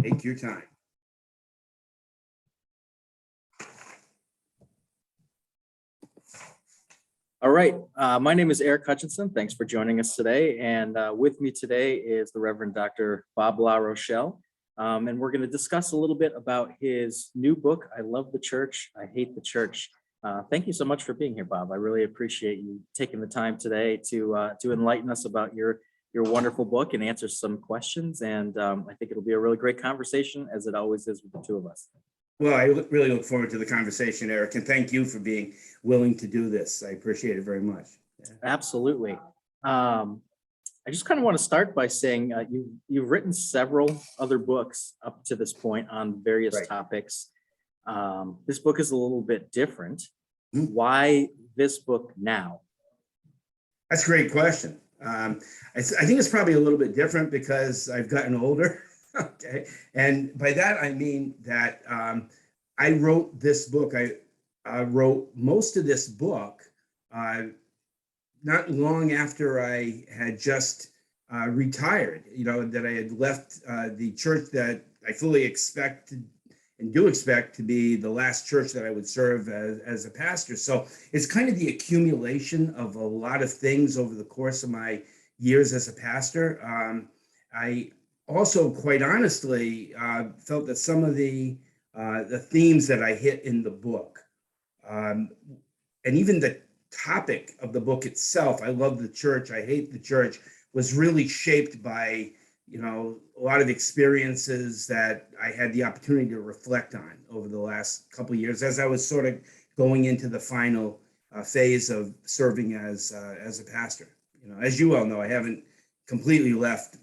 Take your time. All right. My name is Eric Hutchinson. Thanks for joining us today. And with me today is the Reverend Dr. Bob LaRochelle. And we're going to discuss a little bit about his new book, I Love the Church, I Hate the Church. Thank you so much for being here, Bob. I really appreciate you taking the time today to enlighten us about your wonderful book and answer some questions. And I think it'll be a really great conversation, as it always is with the two of us. Well, I really look forward to the conversation, Eric, and thank you for being willing to do this. I appreciate it very much. Absolutely. I just kind of want to start by saying you've written several other books up to this point on various topics. This book is a little bit different. Why this book now? That's a great question. I think it's probably a little bit different because I've gotten older. Okay. And by that, I mean that I wrote this book. I wrote most of this book not long after I had just retired, that I had left the church that I fully expected and do expect to be the last church that I would serve as a pastor. So it's kind of the accumulation of a lot of things over the course of my years as a pastor. I also, quite honestly, felt that some of the themes that I hit in the book, and even the topic of the book itself, I love the church, I hate the church, was really shaped by, a lot of experiences that I had the opportunity to reflect on over the last couple of years as I was sort of going into the final phase of serving as a pastor. As you all know, I haven't completely left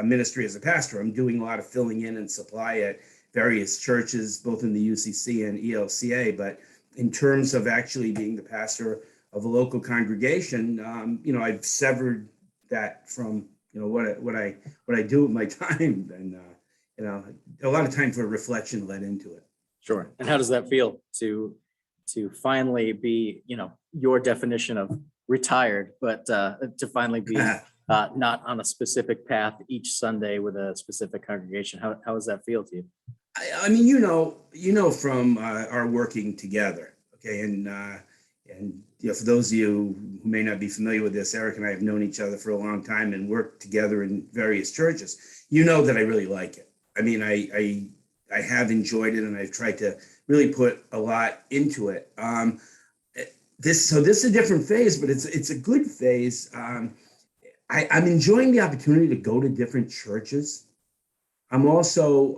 ministry as a pastor. I'm doing a lot of filling in and supply at various churches, both in the UCC and ELCA. But in terms of actually being the pastor of a local congregation, I've severed that from what I do with my time, and a lot of time for reflection led into it. Sure. And how does that feel to finally be, your definition of retired, but to finally be not on a specific path each Sunday with a specific congregation? How does that feel to you? I mean, from our working together, okay, and for those of you who may not be familiar with this, Eric and I have known each other for a long time and worked together in various churches. You know that I really like it. I mean, I have enjoyed it, and I've tried to really put a lot into it. This is a different phase, but it's a good phase. I'm enjoying the opportunity to go to different churches. I'm also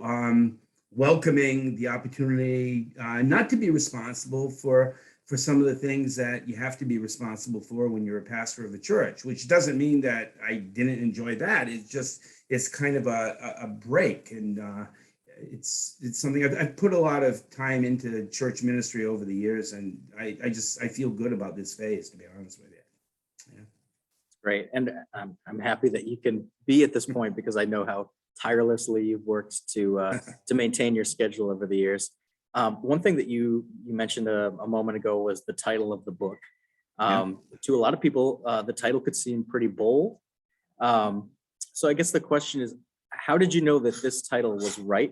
welcoming the opportunity not to be responsible for some of the things that you have to be responsible for when you're a pastor of a church, which doesn't mean that I didn't enjoy that. It's kind of a break, and it's something I've put a lot of time into church ministry over the years, and I feel good about this phase, to be honest with you. Yeah. Great. And I'm happy that you can be at this point, because I know how tirelessly you've worked to maintain your schedule over the years. One thing that you mentioned a moment ago was the title of the book. To a lot of people, the title could seem pretty bold. So I guess the question is, how did you know that this title was right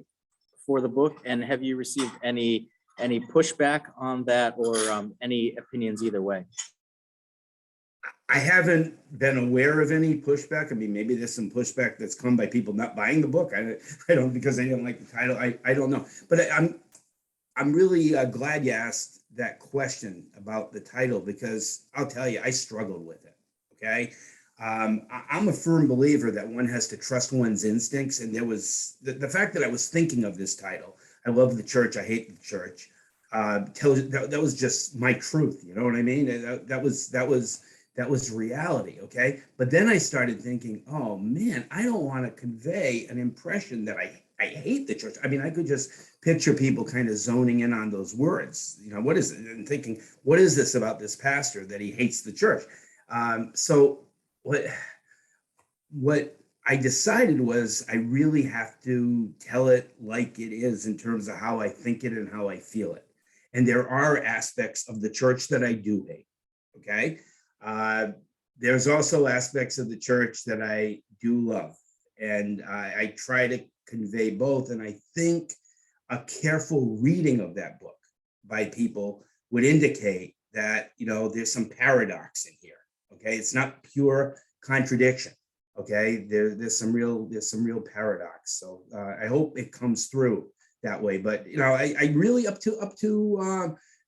for the book? And have you received any pushback on that, or any opinions either way? I haven't been aware of any pushback. I mean, maybe there's some pushback that's come by people not buying the book. I don't, because they didn't like the title. I don't know. But I'm really glad you asked that question about the title, because I'll tell you, I struggled with it. Okay. I'm a firm believer that one has to trust one's instincts. And there was the fact that I was thinking of this title, I love the church, I hate the church, that was just my truth. You know what I mean? That was reality. Okay. But then I started thinking, oh man, I don't want to convey an impression that I hate the church. I mean, I could just picture people kind of zoning in on those words. What is it? And thinking, what is this about this pastor that he hates the church? So what I decided was I really have to tell it like it is in terms of how I think it and how I feel it. And there are aspects of the church that I do hate. Okay. There's also aspects of the church that I do love. And I try to convey both. And I think a careful reading of that book by people would indicate that, there's some paradox in here. Okay. It's not pure contradiction. Okay. There's some real paradox. So I hope it comes through that way. But, I really, up to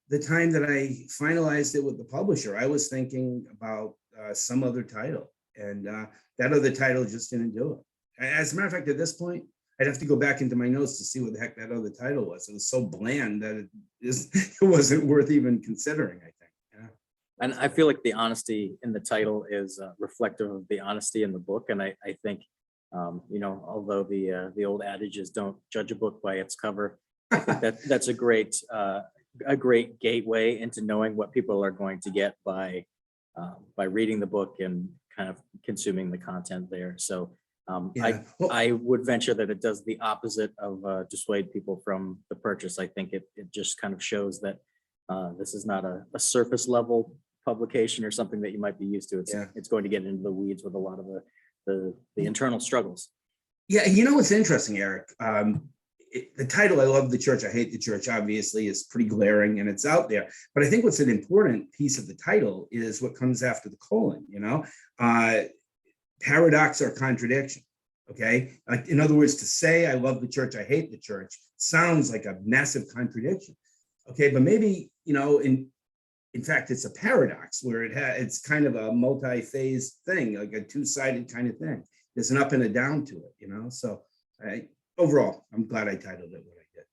the time that I finalized it with the publisher, I was thinking about some other title, and that other title just didn't do it. As a matter of fact, at this point, I'd have to go back into my notes to see what the heck that other title was. It was so bland that it wasn't worth even considering, I think. Yeah. And I feel like the honesty in the title is reflective of the honesty in the book. And I think, although the old adage is don't judge a book by its cover, I think that's a great gateway into knowing what people are going to get by reading the book and kind of consuming the content there. So Yeah. Well, I would venture that it does the opposite of dissuade people from the purchase. I think it just kind of shows that this is not a surface level publication or something that you might be used to. It's going to get into the weeds with a lot of the internal struggles. yeah, what's interesting, Eric? The title, I love the church, I hate the church, obviously, is pretty glaring and it's out there. But I think what's an important piece of the title is what comes after the colon, paradox or contradiction. Okay. In other words, to say I love the church, I hate the church sounds like a massive contradiction. Okay. But maybe, in fact, it's a paradox where it's kind of a multi-phase thing, like a two-sided kind of thing. There's an up and a down to it, So overall, I'm glad I titled it what I did.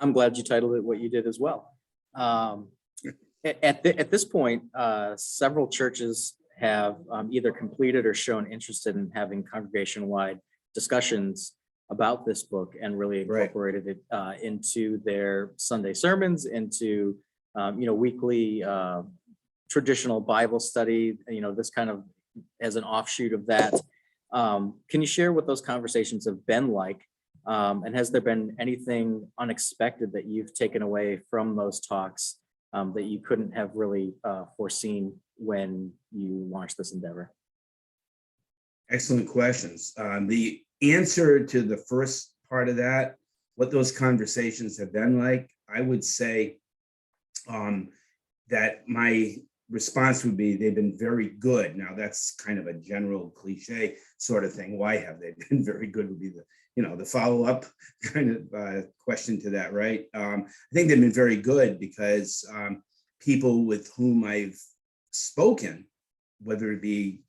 I'm glad you titled it what you did as well. At this point, several churches have either completed or shown interested in having congregation-wide discussions about this book and really incorporated it into their Sunday sermons, into weekly traditional Bible study, this kind of as an offshoot of that. Can you share what those conversations have been like? And has there been anything unexpected that you've taken away from those talks that you couldn't have really foreseen when you launched this endeavor? Excellent questions. The answer to the first part of that, what those conversations have been like, I would say that my response would be they've been very good. Now that's kind of a general cliche sort of thing. Why have they been very good would be the follow-up kind of question to that, right? I think they've been very good because people with whom I've spoken, whether it be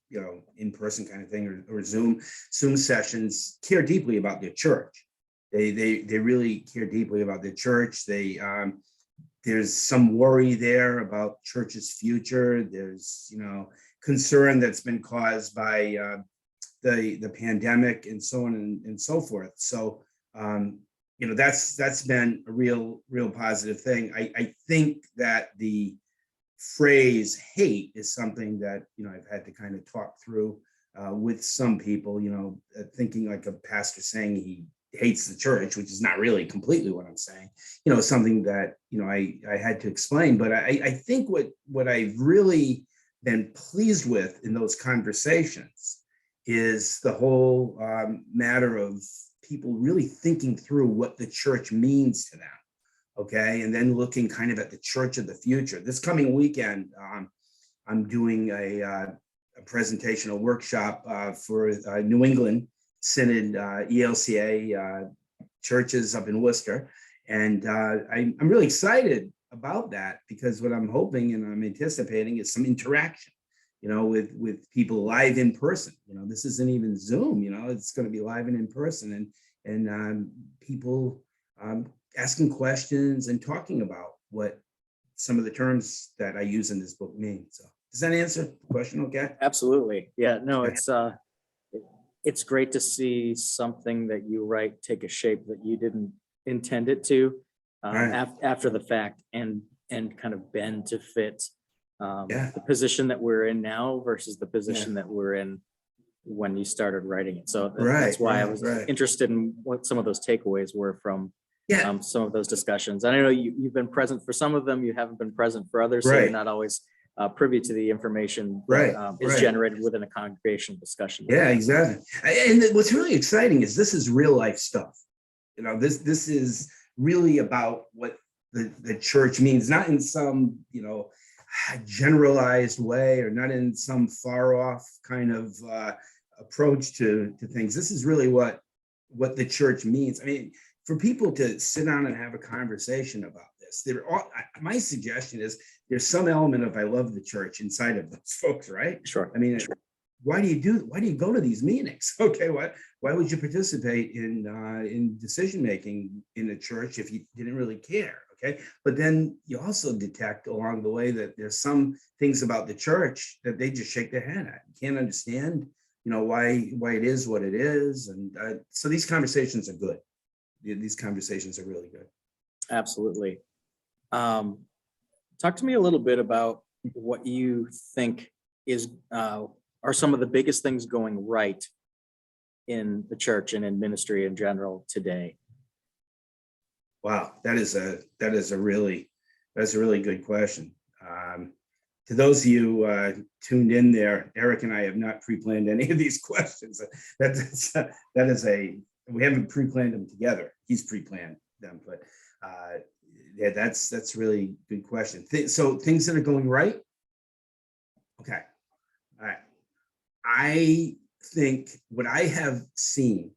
in-person kind of thing or Zoom sessions, care deeply about their church. They really care deeply about their church. There's some worry there about church's future. There's concern that's been caused by the pandemic and so on and so forth. So that's been a real positive thing. I think that the phrase hate is something that I've had to kind of talk through with some people, thinking like a pastor saying he hates the church, which is not really completely what I'm saying, something that I had to explain. But I think what I've really been pleased with in those conversations is the whole matter of people really thinking through what the church means to them. Okay. And then looking kind of at the church of the future. This coming weekend, I'm doing a presentation, a workshop for New England Synod ELCA churches up in Worcester. And I'm really excited about that because what I'm hoping and I'm anticipating is some interaction, with people live in person. This isn't even Zoom, it's going to be live and in person, and people asking questions and talking about what some of the terms that I use in this book mean. So does that answer the question okay? Absolutely. Yeah, no, it's great to see something that you write take a shape that you didn't intend it to after the fact and kind of bend to fit the position that we're in now versus the position that we're in when you started writing it. So that's why I was interested in what some of those takeaways were from some of those discussions. And I know you've been present for some of them, you haven't been present for others, so you're not always privy to the information Right, that is right. generated within a congregational discussion. Yeah, exactly. And what's really exciting is this is real life stuff. This is really about what the church means, not in some, generalized way, or not in some far off kind of approach to things. This is really what the church means. I mean, for people to sit down and have a conversation about this, my suggestion is there's some element of I love the church inside of those folks, right? Sure. I mean, why do you go to these meetings? Okay, why would you participate in decision making in the church if you didn't really care? Okay, but then you also detect along the way that there's some things about the church that they just shake their head at. You can't understand, why it is what it is, and so these conversations are good. These conversations are really good. Absolutely. Talk to me a little bit about what you think are some of the biggest things going right in the church and in ministry in general today. Wow, that's a really good question. To those of you tuned in there, Eric and I have not pre-planned any of these questions. We haven't pre-planned them together. He's pre-planned them, but yeah, that's really good question. So things that are going right. Okay, all right. I think what I have seen,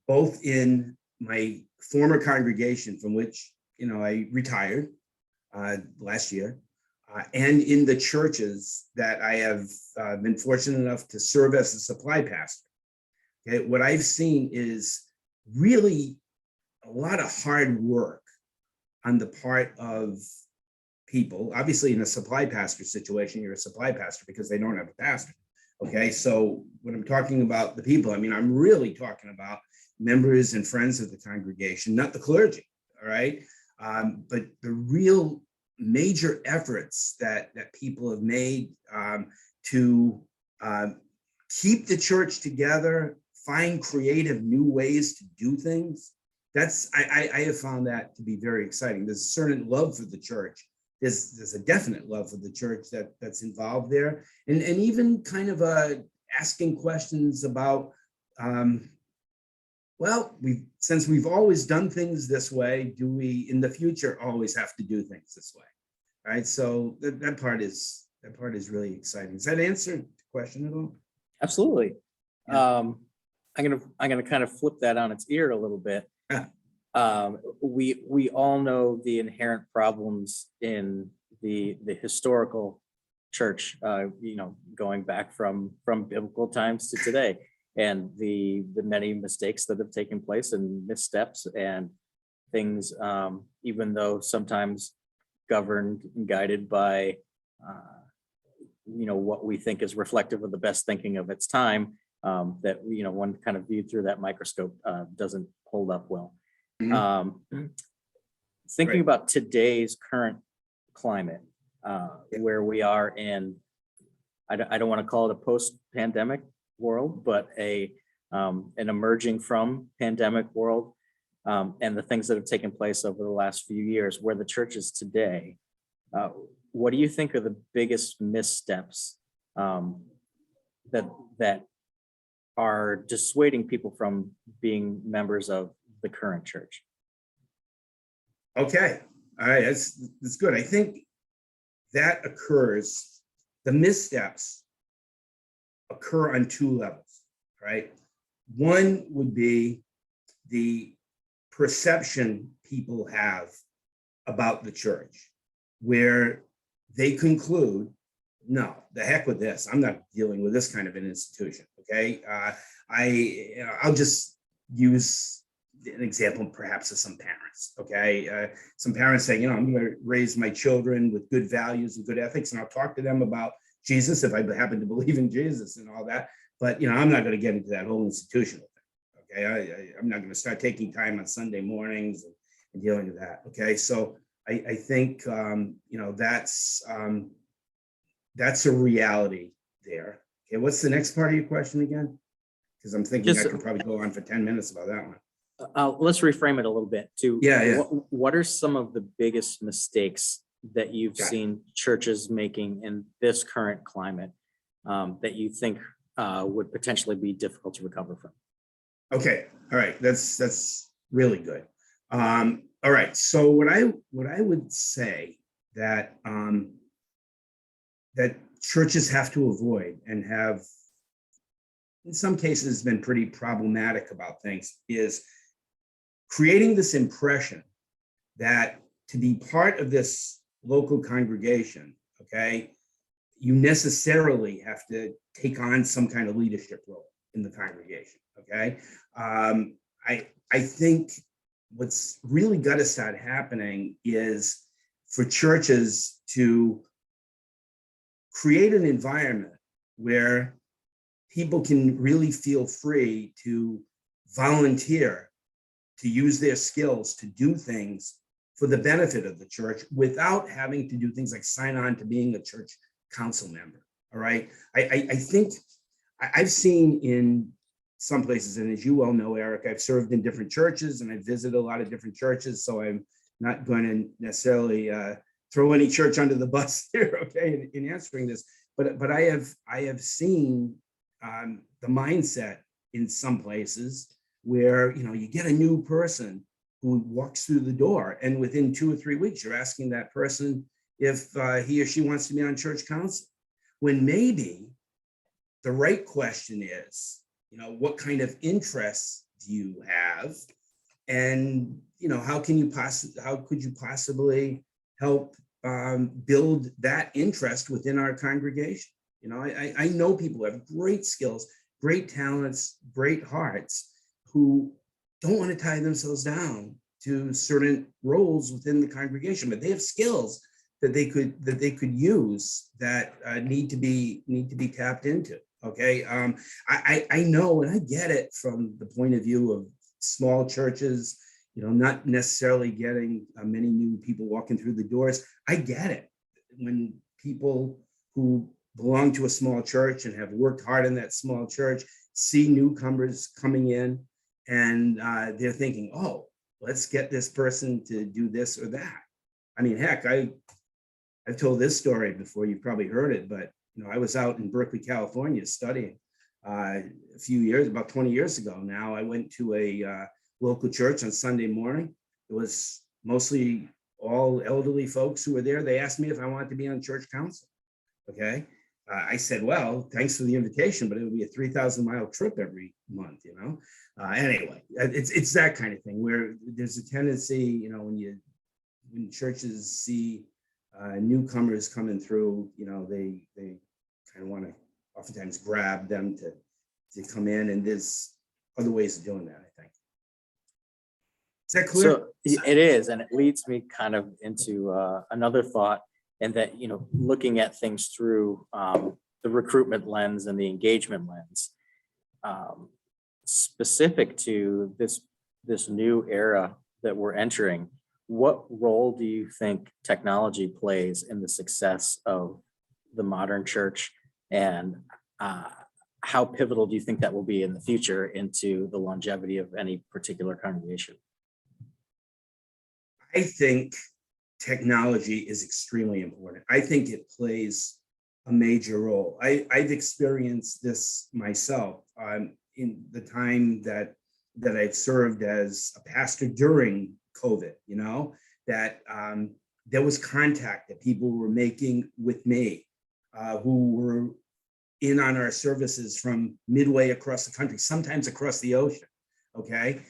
both in my former congregation from which I retired last year, and in the churches that I have been fortunate enough to serve as a supply pastor. Okay, what I've seen is really a lot of hard work on the part of people. Obviously, in a supply pastor situation, you're a supply pastor because they don't have a pastor. Okay, so when I'm talking about the people, I mean, I'm really talking about members and friends of the congregation, not the clergy. All right, but the real major efforts that people have made to keep the church together, find creative new ways to do things. I have found that to be very exciting. There's a certain love for the church. There's a definite love for the church that's involved there, and even kind of asking questions about, well, since we've always done things this way, do we in the future always have to do things this way? Right. So that part is really exciting. Does that answer the question at all? Absolutely. Yeah. I'm gonna kind of flip that on its ear a little bit. We all know the inherent problems in the historical church, going back from biblical times to today, and the many mistakes that have taken place and missteps and things, even though sometimes governed and guided by what we think is reflective of the best thinking of its time, that one kind of viewed through that microscope doesn't hold up well. Mm-hmm. Thinking Right. about today's current climate, where we are in, I don't want to call it a post-pandemic world, but an emerging from pandemic world, and the things that have taken place over the last few years, where the church is today. What do you think are the biggest missteps that are dissuading people from being members of the current church? Okay. All right. That's good. I think that occurs, the missteps occur on two levels, right? One would be the perception people have about the church, where they conclude, no, the heck with this. I'm not dealing with this kind of an institution. Okay. I'll just use an example, perhaps, of some parents. Okay. Some parents say, I'm going to raise my children with good values and good ethics, and I'll talk to them about Jesus if I happen to believe in Jesus and all that. But, I'm not going to get into that whole institutional thing. Okay. I'm not going to start taking time on Sunday mornings and dealing with that. Okay. So I think, that's a reality there. Okay. What's the next part of your question again? Because I'm thinking I could probably go on for 10 minutes about that one. Let's reframe it a little bit to, Yeah. what are some of the biggest mistakes that you've Got it. seen churches making in this current climate that you think would potentially be difficult to recover from? Okay, all right, that's really good. All right, so what I would say that that churches have to avoid and have in some cases been pretty problematic about things is creating this impression that to be part of this local congregation, okay, you necessarily have to take on some kind of leadership role in the congregation. Okay, I think what's really got to start happening is for churches to create an environment where people can really feel free to volunteer, to use their skills to do things for the benefit of the church without having to do things like sign on to being a church council member. All right. I think I've seen in some places, and as you well know, Eric, I've served in different churches and I visited a lot of different churches. So I'm not going to necessarily throw any church under the bus here, okay, in answering this. But I have seen the mindset in some places where you get a new person who walks through the door, and within 2 or 3 weeks, you're asking that person if he or she wants to be on church council, when maybe the right question is, what kind of interests do you have, and how could you possibly help build that interest within our congregation? I know people who have great skills, great talents, great hearts, who don't want to tie themselves down to certain roles within the congregation, but they have skills that they could use that need to be tapped into. Okay, I know, and I get it from the point of view of small churches, not necessarily getting many new people walking through the doors. I get it when people who belong to a small church and have worked hard in that small church see newcomers coming in, and they're thinking, oh, let's get this person to do this or that. I mean, heck, I've told this story before, you've probably heard it, but I was out in Berkeley, California studying a few years, about 20 years ago now. I went to a local church on Sunday morning. It was mostly all elderly folks who were there. They asked me if I wanted to be on church council. Okay. I said, well, thanks for the invitation, but it would be a 3,000-mile trip every month, Anyway, it's that kind of thing where there's a tendency, when churches see newcomers coming through, they kind of want to oftentimes grab them to come in, and there's other ways of doing that, I think. Is that clear? So it is, and it leads me kind of into another thought, and that, looking at things through the recruitment lens and the engagement lens, specific to this new era that we're entering, what role do you think technology plays in the success of the modern church, and how pivotal do you think that will be in the future into the longevity of any particular congregation? I think technology is extremely important. I think it plays a major role. I've experienced this myself in the time that I've served as a pastor during COVID, that there was contact that people were making with me who were in on our services from midway across the country, sometimes across the ocean. Okay.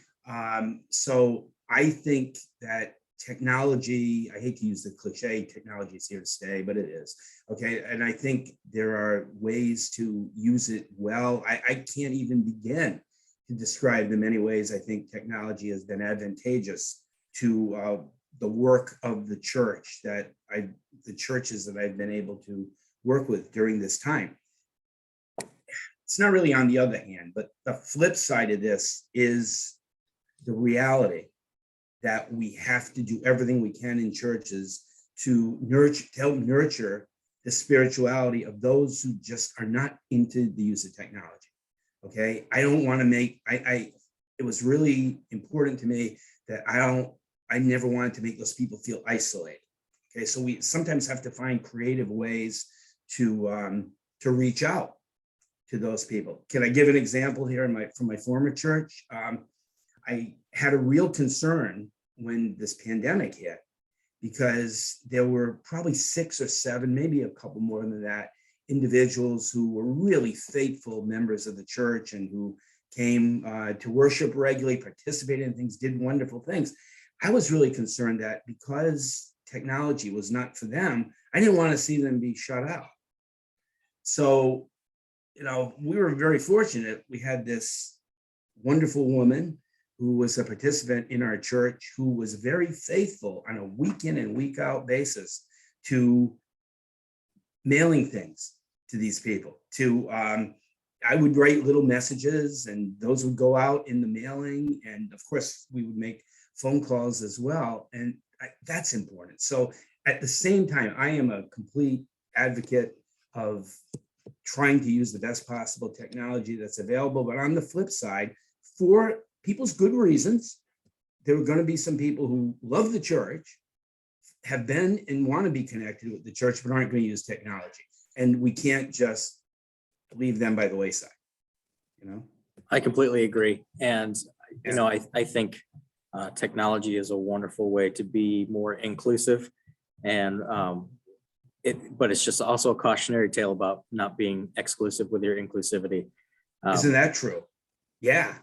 So I think that technology, I hate to use the cliche, technology is here to stay, but it is. Okay. And I think there are ways to use it well. I can't even begin to describe the many ways I think technology has been advantageous to the work of the church the churches that I've been able to work with during this time. It's not really on the other hand, but the flip side of this is the reality that we have to do everything we can in churches to help nurture the spirituality of those who just are not into the use of technology. Okay, I don't want to make. It was really important to me that I never wanted to make those people feel isolated. Okay, so we sometimes have to find creative ways to reach out to those people. Can I give an example here from my former church? I had a real concern when this pandemic hit, because there were probably 6 or 7, maybe a couple more than that, individuals who were really faithful members of the church and who came to worship regularly, participated in things, did wonderful things. I was really concerned that because technology was not for them, I didn't want to see them be shut out. So, we were very fortunate. We had this wonderful woman who was a participant in our church, who was very faithful on a week in and week out basis to mailing things to these people. I would write little messages, and those would go out in the mailing. And of course, we would make phone calls as well. And that's important. So at the same time, I am a complete advocate of trying to use the best possible technology that's available. But on the flip side, for people's good reasons, there are going to be some people who love the church, have been and want to be connected with the church, but aren't going to use technology. And we can't just leave them by the wayside, I completely agree. And, I think technology is a wonderful way to be more inclusive. And but it's just also a cautionary tale about not being exclusive with your inclusivity. Isn't that true? Yeah.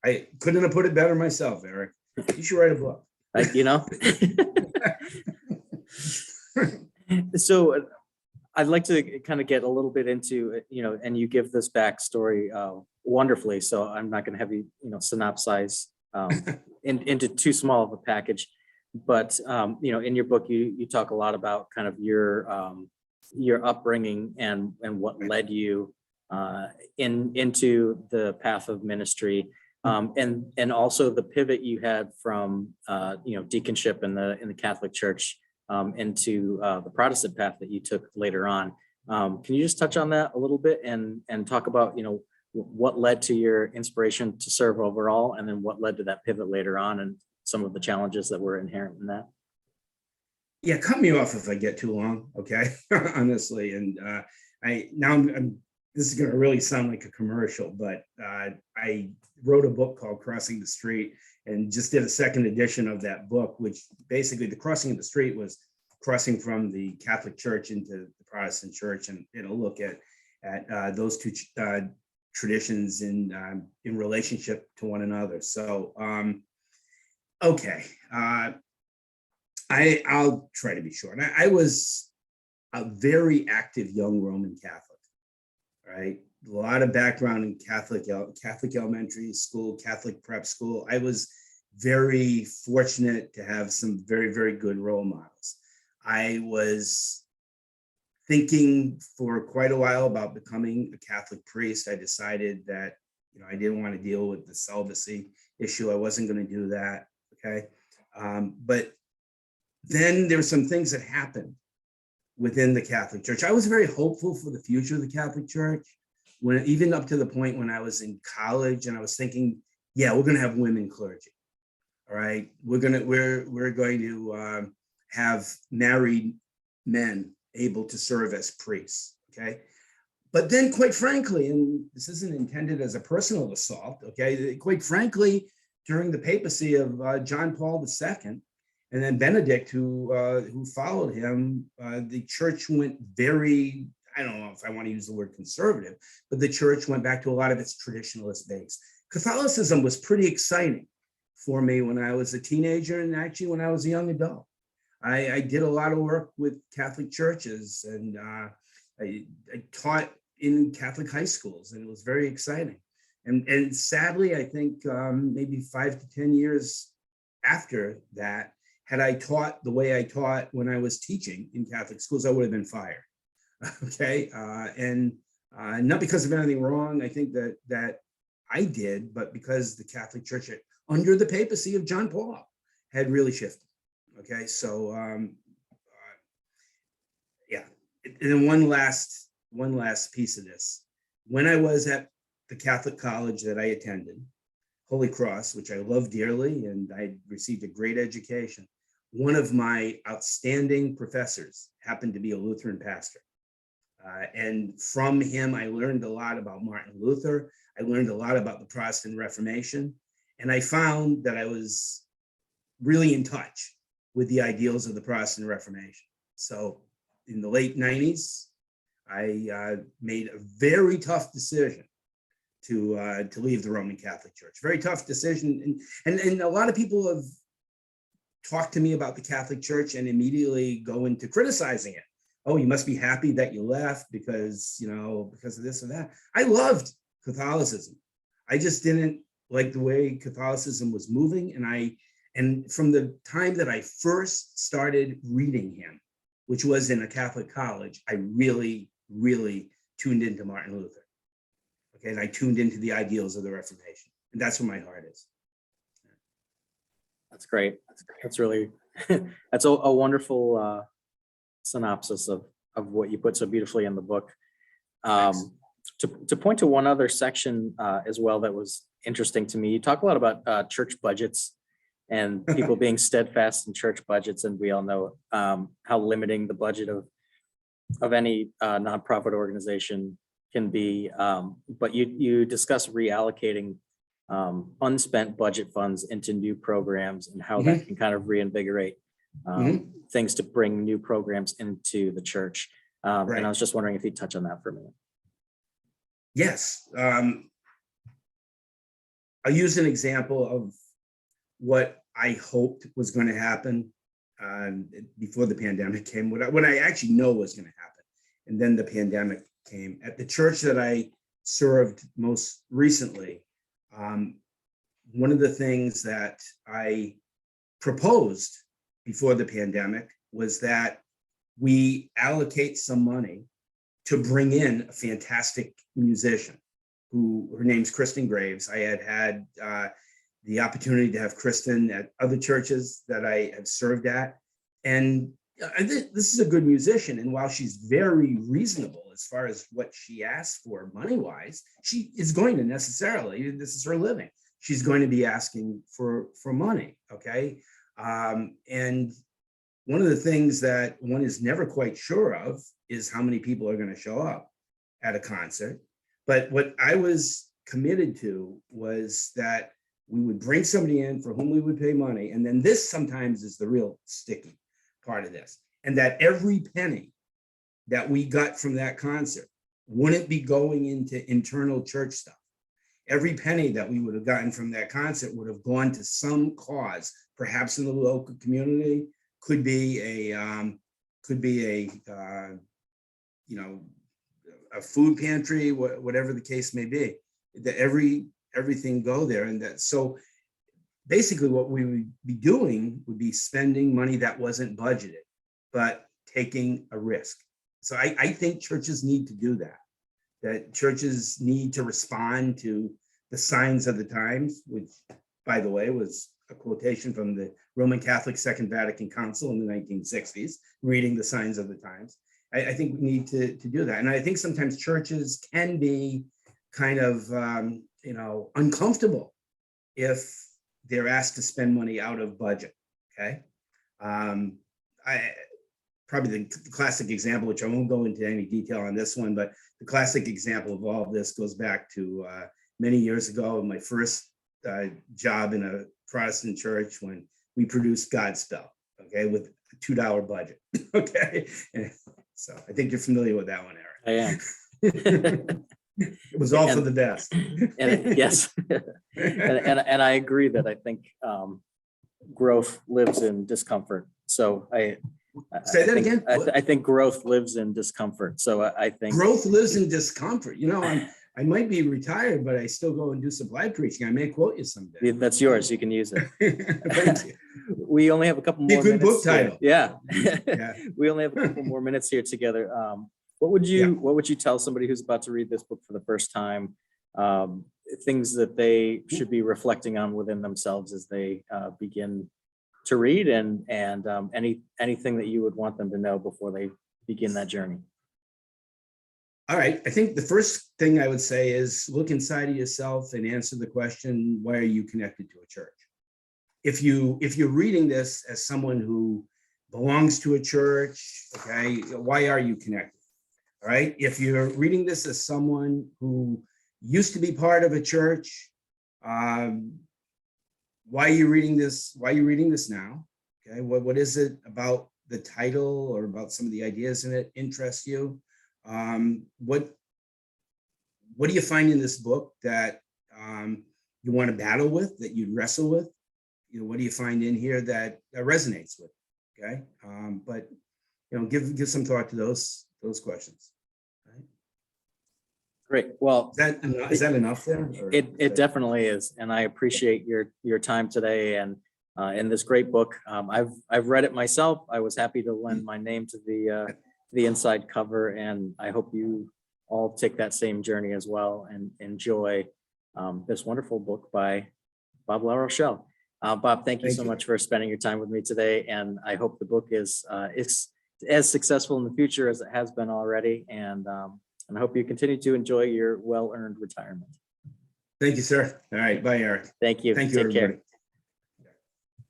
I couldn't have put it better myself, Eric. You should write a book. So I'd like to kind of get a little bit into, and you give this backstory wonderfully. So I'm not going to have you, synopsize into too small of a package. But, in your book, you talk a lot about kind of your upbringing and what led you into the path of ministry. And also the pivot you had from deaconship in the Catholic Church into the Protestant path that you took later on. Can you just touch on that a little bit and talk about what led to your inspiration to serve overall, and then what led to that pivot later on, and some of the challenges that were inherent in that? Yeah, cut me off if I get too long, okay? Honestly, and I'm this is going to really sound like a commercial, but I wrote a book called Crossing the Street, and just did a second edition of that book, which basically the crossing of the street was crossing from the Catholic Church into the Protestant Church, and it'll look at those two traditions in relationship to one another. So, okay, I'll try to be short. I was a very active young Roman Catholic, right? A lot of background in Catholic elementary school, Catholic prep school. I was very fortunate to have some very, very good role models. I was thinking for quite a while about becoming a Catholic priest. I decided that, I didn't want to deal with the celibacy issue. I wasn't going to do that. Okay. But then there were some things that happened within the Catholic Church. I was very hopeful for the future of the Catholic Church, even up to the point when I was in college, and I was thinking, yeah, we're going to have women clergy. All right. We're going to have married men able to serve as priests. Okay. But then, quite frankly, and this isn't intended as a personal assault, okay, quite frankly, during the papacy of John Paul II, and then Benedict, who followed him, the church went very, I don't know if I want to use the word conservative, but the church went back to a lot of its traditionalist base. Catholicism was pretty exciting for me when I was a teenager, and actually when I was a young adult. I did a lot of work with Catholic churches, and I taught in Catholic high schools, and it was very exciting. And sadly, I think maybe 5 to 10 years after that, had I taught the way I taught when I was teaching in Catholic schools, I would have been fired. Okay, and not because of anything wrong, I think that I did, but because the Catholic Church, under the papacy of John Paul, had really shifted. Okay, so yeah, and then one last piece of this. When I was at the Catholic college that I attended, Holy Cross, which I love dearly, and I received a great education. one of my outstanding professors happened to be a Lutheran pastor. And from him, I learned a lot about Martin Luther. I learned a lot about the Protestant Reformation. And I found that I was really in touch with the ideals of the Protestant Reformation. So in the late 90s, I made a very tough decision to leave the Roman Catholic Church. Very tough decision. And a lot of people have talked to me about the Catholic Church and immediately go into criticizing it. Oh, you must be happy that you left because of this or that. I loved Catholicism. I just didn't like the way Catholicism was moving. And from the time that I first started reading him, which was in a Catholic college, I really, really tuned into Martin Luther. Okay, and I tuned into the ideals of the Reformation. And that's where my heart is. That's great. That's really, that's a wonderful synopsis of what you put so beautifully in the book. To point to one other section as well that was interesting to me, you talk a lot about church budgets and people being steadfast in church budgets, and we all know how limiting the budget of any nonprofit organization can be. But you discuss reallocating unspent budget funds into new programs and how that can kind of reinvigorate things to bring new programs into the church. And I was just wondering if you'd touch on that for a minute. Yes. I'll use an example of what I hoped was going to happen before the pandemic came, what I actually know was going to happen. And then the pandemic came. At the church that I served most recently, one of the things that I proposed before the pandemic was that we allocate some money to bring in a fantastic musician her name's Kristen Graves. I had the opportunity to have Kristen at other churches that I have served at. And this is a good musician. And while she's very reasonable as far as what she asks for money-wise, she is going to necessarily, this is her living, she's going to be asking for money, okay? And one of the things that one is never quite sure of is how many people are going to show up at a concert. But what I was committed to was that we would bring somebody in for whom we would pay money. And then this sometimes is the real sticky part of this. And that every penny that we got from that concert wouldn't be going into internal church stuff. Every penny that we would have gotten from that concert would have gone to some cause, perhaps in the local community, could be a food pantry, whatever the case may be. That everything go there, and that so basically what we would be doing would be spending money that wasn't budgeted, but taking a risk. So I think churches need to do that. That churches need to respond to the signs of the times, which, by the way, was a quotation from the Roman Catholic Second Vatican Council in the 1960s, reading the signs of the times. I think we need to do that. And I think sometimes churches can be kind of, uncomfortable if they're asked to spend money out of budget, okay? Probably the classic example, which I won't go into any detail on this one, but the classic example of all of this goes back to many years ago, my first job in a Protestant church when we produced Godspell, okay, with a $2 budget, okay? And so I think you're familiar with that one, Eric. I am. It was all for the best. Yes. and I agree that I think growth lives in discomfort. So Say that again. I think growth lives in discomfort. So I think growth lives in discomfort. I might be retired, but I still go and do supply preaching. I may quote you someday. That's yours. You can use it. Thank you. We only have a couple more minutes. Good book title. Yeah. We only have a couple more minutes here together. What would you tell somebody who's about to read this book for the first time? Things that they should be reflecting on within themselves as they begin to read, and anything that you would want them to know before they begin that journey? All right. I think the first thing I would say is look inside of yourself and answer the question, why are you connected to a church? if you're reading this as someone who belongs to a church, okay, why are you connected? All right. If you're reading this as someone who used to be part of a church, why are you reading this? Why are you reading this now? Okay. What is it about the title or about some of the ideas in it interest you? What do you find in this book that you want to battle with, that you'd wrestle with? You know, what do you find in here that resonates with? Okay. But give some thought to those questions. Right? Great. Well, Is that enough there? it definitely is, and I appreciate your time today and in this great book. I've read it myself. I was happy to lend my name to the inside cover, and I hope you all take that same journey as well and enjoy this wonderful book by Bob LaRochelle. Bob, thank you so much for spending your time with me today, and I hope the book is as successful in the future as it has been already, and I hope you continue to enjoy your well-earned retirement. Thank you, sir. All right. Bye, Eric. Thank you. Thank you, Take everybody. care.